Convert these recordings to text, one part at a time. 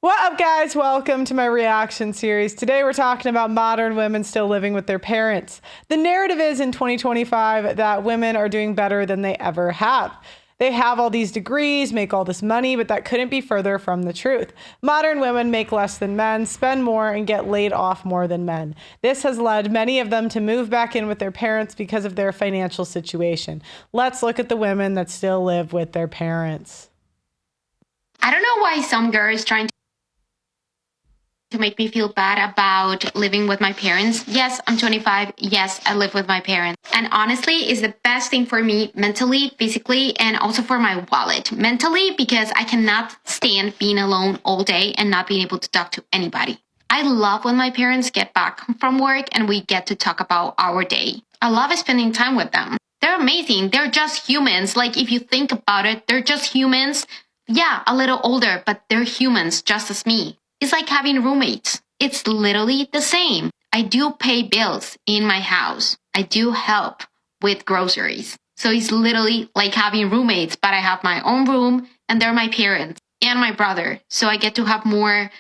What up, guys? Welcome to my reaction series. Today we're talking about modern women still living with their parents. The narrative is in 2025 that women are doing better than they ever have. They have all these degrees, make all this money, but that couldn't be further from the truth. Modern women make less than men, spend more, and get laid off more than men. This has led many of them to move back in with their parents because of their financial situation. Let's look at the women that still live with their parents. I don't know why some girls trying to make me feel bad about living with my parents. Yes, I'm 25. Yes, I live with my parents. And honestly, it's the best thing for me mentally, physically, and also for my wallet. Mentally, because I cannot stand being alone all day and not being able to talk to anybody. I love when my parents get back from work and we get to talk about our day. I love spending time with them. They're amazing. They're just humans. Like, if you think about it, they're just humans. Yeah, a little older, but they're humans just as me. It's like having roommates. It's literally the same. I do pay bills in my house. I do help with groceries. So it's literally like having roommates, but I have my own room and they're my parents and my brother. So I get to have more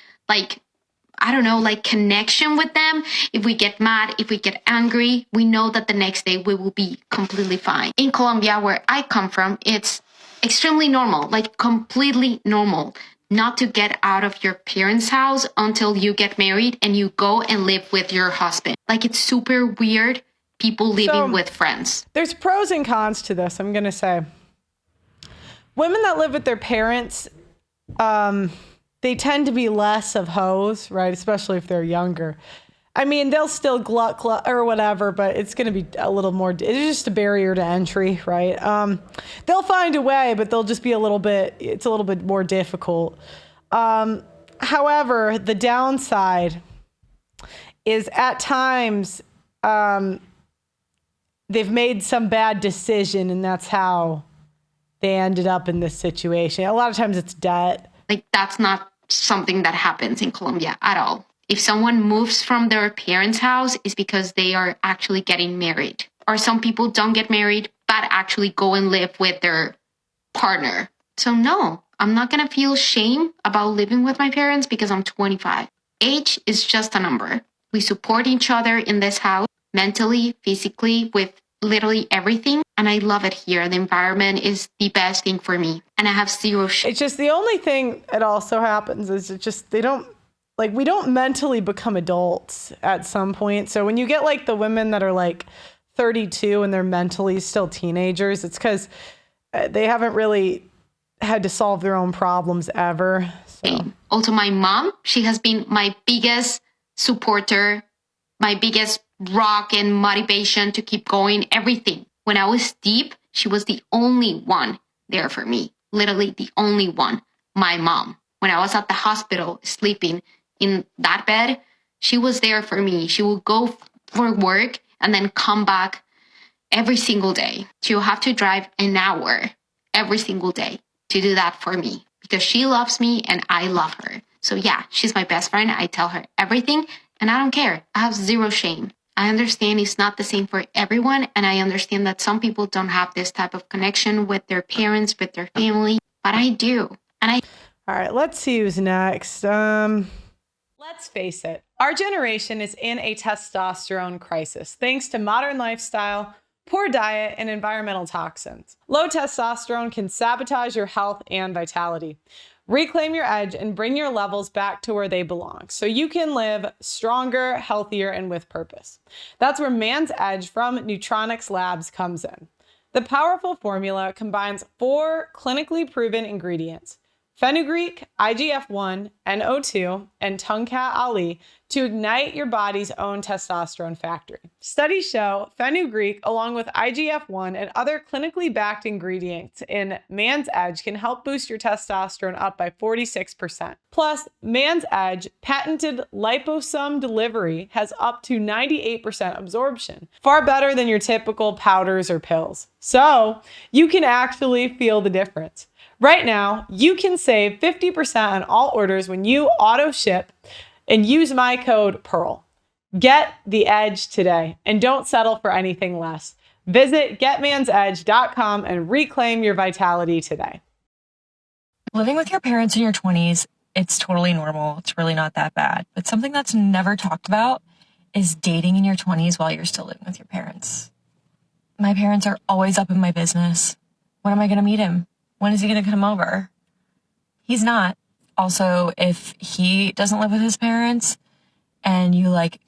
connection with them. If we get mad, if we get angry, we know that the next day we will be completely fine. In Colombia, where I come from, it's extremely normal, like completely normal, not to get out of your parents' house until you get married and you go and live with your husband. Like, it's super weird, people living with friends. There's pros and cons to this, I'm going to say. Women that live with their parents, they tend to be less of hoes, right? Especially if they're younger. I mean, they'll still glut or whatever, but it's going to be a little more, it's just a barrier to entry, right? They'll find a way, but they'll just be it's a little bit more difficult. However, the downside is at times they've made some bad decision, and that's how they ended up in this situation. A lot of times it's debt. Like, that's not something that happens in Colombia at all. If someone moves from their parents' house, it's because they are actually getting married. Or some people don't get married, but actually go and live with their partner. So no, I'm not going to feel shame about living with my parents because I'm 25. Age is just a number. We support each other in this house, mentally, physically, with literally everything. And I love it here. The environment is the best thing for me. And I have zero shame. It's just the only thing that also happens is we don't mentally become adults at some point. So when you get like the women that are like 32 and they're mentally still teenagers, it's because they haven't really had to solve their own problems ever. So. Also, my mom, she has been my biggest supporter, my biggest rock and motivation to keep going, everything. When I was deep, she was the only one there for me. Literally the only one, my mom. When I was at the hospital sleeping in that bed, she was there for me. She would go for work and then come back every single day. She will have to drive an hour every single day to do that for me because she loves me and I love her. So yeah, she's my best friend. I tell her everything and I don't care. I have zero shame. I understand it's not the same for everyone. And I understand that some people don't have this type of connection with their parents, with their family, but I do. All right, let's see who's next. Let's face it, our generation is in a testosterone crisis thanks to modern lifestyle, poor diet, and environmental toxins. Low testosterone can sabotage your health and vitality. Reclaim your edge and bring your levels back to where they belong so you can live stronger, healthier, and with purpose. That's where Man's Edge from Neutronics Labs comes in. The powerful formula combines 4 clinically proven ingredients: fenugreek, IGF-1, NO2, and Tongkat Ali to ignite your body's own testosterone factory. Studies show fenugreek, along with IGF-1 and other clinically backed ingredients in Man's Edge, can help boost your testosterone up by 46%. Plus, Man's Edge patented liposome delivery has up to 98% absorption, far better than your typical powders or pills. So you can actually feel the difference. Right now, you can save 50% on all orders when you auto ship and use my code PEARL. Get the edge today and don't settle for anything less. Visit getmansedge.com and reclaim your vitality today. Living with your parents in your 20s It's totally normal. It's really not that bad. But something that's never talked about is dating in your 20s while you're still living with your parents. My parents are always up in my business. When am I going to meet him? When is he going to come over? He's not. Also, if he doesn't live with his parents and you like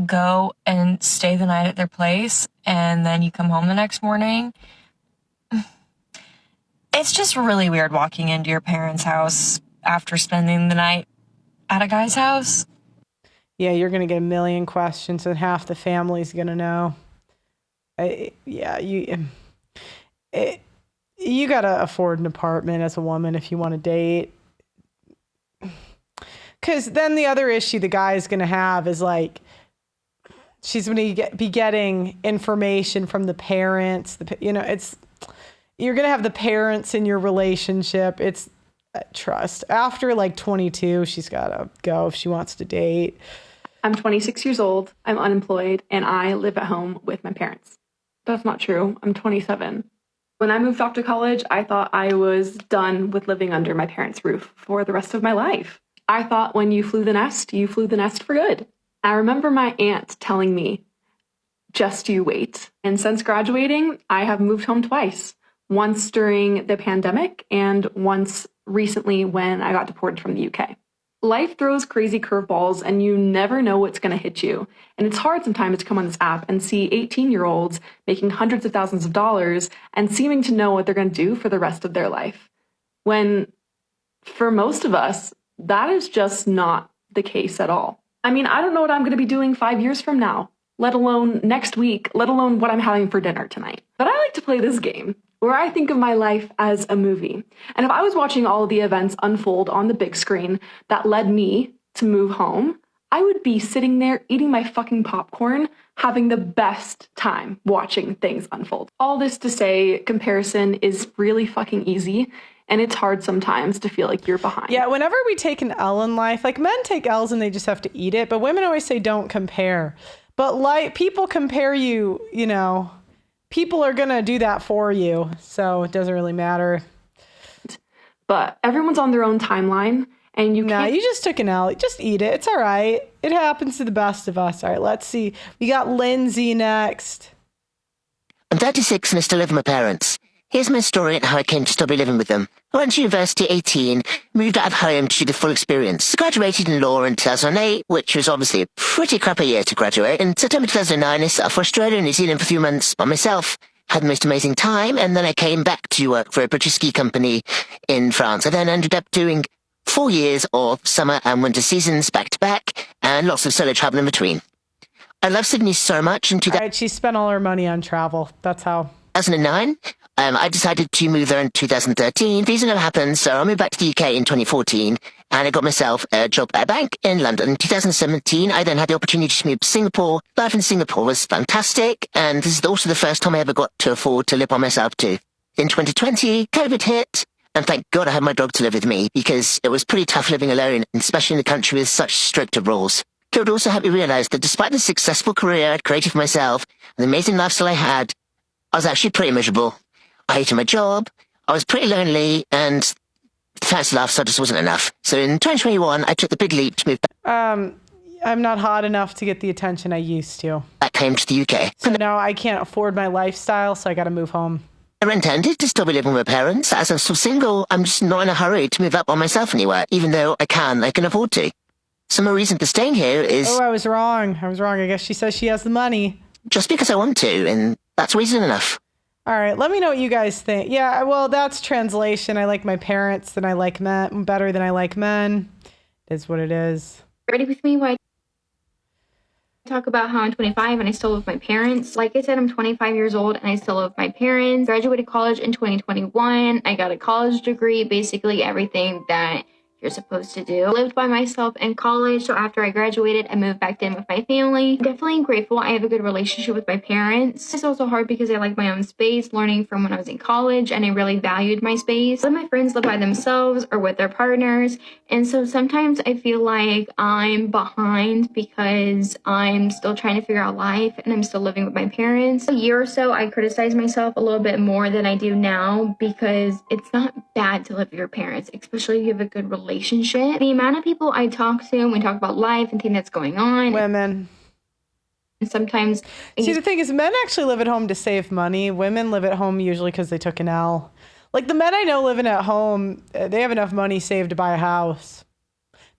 go and stay the night at their place and then you come home the next morning, it's just really weird walking into your parents' house after spending the night at a guy's house. Yeah, you're going to get a million questions and half the family's going to know. You got to afford an apartment as a woman if you want to date. Because then the other issue the guy is going to have is like, she's going to be getting information from the parents. You're going to have the parents in your relationship. It's trust. After like 22, she's got to go if she wants to date. I'm 26 years old, I'm unemployed, and I live at home with my parents. That's not true. I'm 27. When I moved off to college, I thought I was done with living under my parents' roof for the rest of my life. I thought when you flew the nest for good. I remember my aunt telling me, just you wait. And since graduating, I have moved home twice. Once during the pandemic and once recently when I got deported from the UK. Life throws crazy curveballs and you never know what's going to hit you. And it's hard sometimes to come on this app and see 18-year-olds making hundreds of thousands of dollars and seeming to know what they're going to do for the rest of their life. When for most of us, that is just not the case at all. I mean, I don't know what I'm going to be doing 5 years from now, let alone next week, let alone what I'm having for dinner tonight. But I like to play this game where I think of my life as a movie. And if I was watching all of the events unfold on the big screen that led me to move home, I would be sitting there eating my fucking popcorn, having the best time watching things unfold. All this to say, comparison is really fucking easy. And it's hard sometimes to feel like you're behind. Yeah, whenever we take an L in life, like men take L's and they just have to eat it. But women always say don't compare. But like people compare you, people are going to do that for you. So it doesn't really matter. But everyone's on their own timeline. And you can't. You just took an L. Just eat it. It's all right. It happens to the best of us. All right, let's see. We got Lindsay next. I'm 36 and I still live with my parents. Here's my story and how I came to still be living with them. I went to university at 18, moved out of home to do the full experience. I graduated in law in 2008, which was obviously a pretty crappy year to graduate. In September 2009, I set off for Australia and New Zealand for a few months by myself. Had the most amazing time, and then I came back to work for a British ski company in France. I then ended up doing 4 years of summer and winter seasons back to back, and lots of solo travel in between. I love Sydney so much. In All right, she spent all her money on travel. That's how. 2009, I decided to move there in 2013. Visa never happened, so I moved back to the UK in 2014, and I got myself a job at a bank in London. In 2017, I then had the opportunity to move to Singapore. Life in Singapore was fantastic, and this is also the first time I ever got to afford to live by myself too. In 2020, COVID hit, and thank God I had my dog to live with me, because it was pretty tough living alone, especially in a country with such strict rules. COVID also helped me realize that despite the successful career I'd created for myself, and the amazing lifestyle I had, I was actually pretty miserable. I hated my job, I was pretty lonely, and the fancy lifestyle just wasn't enough. So in 2021, I took the big leap to move back. I'm not hot enough to get the attention I used to. I came to the UK. So now I can't afford my lifestyle, so I got to move home. I intended to still be living with my parents. As I'm still single, I'm just not in a hurry to move up on myself anywhere, even though I can afford to. So my reason for staying here is... Oh, I was wrong. I guess she says she has the money. Just because I want to, and that's reason enough. All right, let me know what you guys think. Yeah, well, that's translation. I like my parents than I like men, better than I like men. It is what it is. Ready with me? Why? Talk about how I'm 25 and I still live with my parents. Like I said, I'm 25 years old and I still live with my parents. Graduated college in 2021. I got a college degree, basically everything that you're supposed to do. I lived by myself in college, so after I graduated, I moved back in with my family. Definitely grateful I have a good relationship with my parents. It's also hard because I like my own space, learning from when I was in college, and I really valued my space. Some of my friends live by themselves or with their partners, and so sometimes I feel like I'm behind because I'm still trying to figure out life and I'm still living with my parents. A year or so, I criticized myself a little bit more than I do now because it's not bad to live with your parents, especially if you have a good relationship relationship. The amount of people I talk to and we talk about life and things that's going on. Women. And sometimes... See, the thing is, men actually live at home to save money. Women live at home usually because they took an L. Like the men I know living at home, they have enough money saved to buy a house.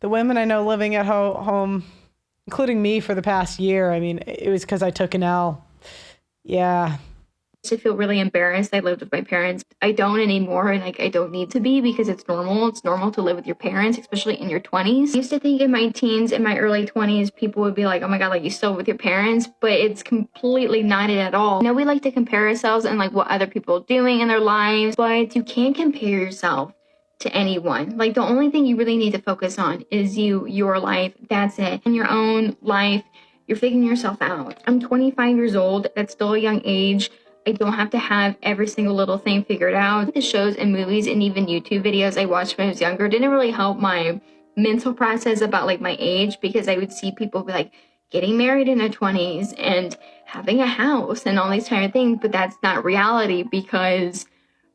The women I know living at home, including me for the past year, I mean, it was because I took an L. Yeah. To feel really embarrassed. I lived with my parents. I don't anymore, and I don't need to be because it's normal. It's normal to live with your parents, especially in your 20s. I used to think in my teens, in my early 20s, people would be like, oh my God, like you still with your parents, but it's completely not it at all. I know we like to compare ourselves and like what other people are doing in their lives, but you can't compare yourself to anyone. Like the only thing you really need to focus on is your life. That's it. In your own life, you're figuring yourself out. I'm 25 years old. That's still a young age. I don't have to have every single little thing figured out. The shows and movies and even YouTube videos I watched when I was younger didn't really help my mental process about like my age, because I would see people be like getting married in their 20s and having a house and all these kind of things, but that's not reality because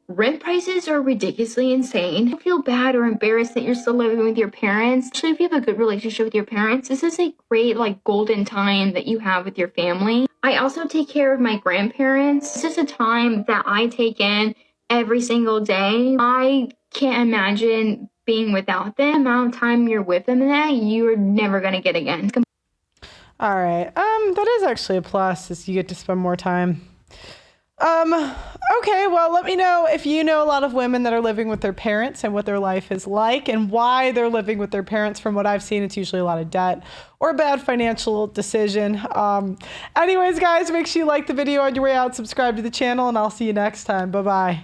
rent prices are ridiculously insane. Don't feel bad or embarrassed that you're still living with your parents. Actually, if you have a good relationship with your parents, this is a great like golden time that you have with your family. I also take care of my grandparents. This is a time that I take in every single day. I can't imagine being without them. The amount of time you're with them that you're never going to get again. All right. That is actually a plus, is you get to spend more time. Okay, well, let me know if you know a lot of women that are living with their parents and what their life is like and why they're living with their parents. From what I've seen, it's usually a lot of debt or a bad financial decision. Anyways, guys, make sure you like the video on your way out, subscribe to the channel, and I'll see you next time. Bye-bye.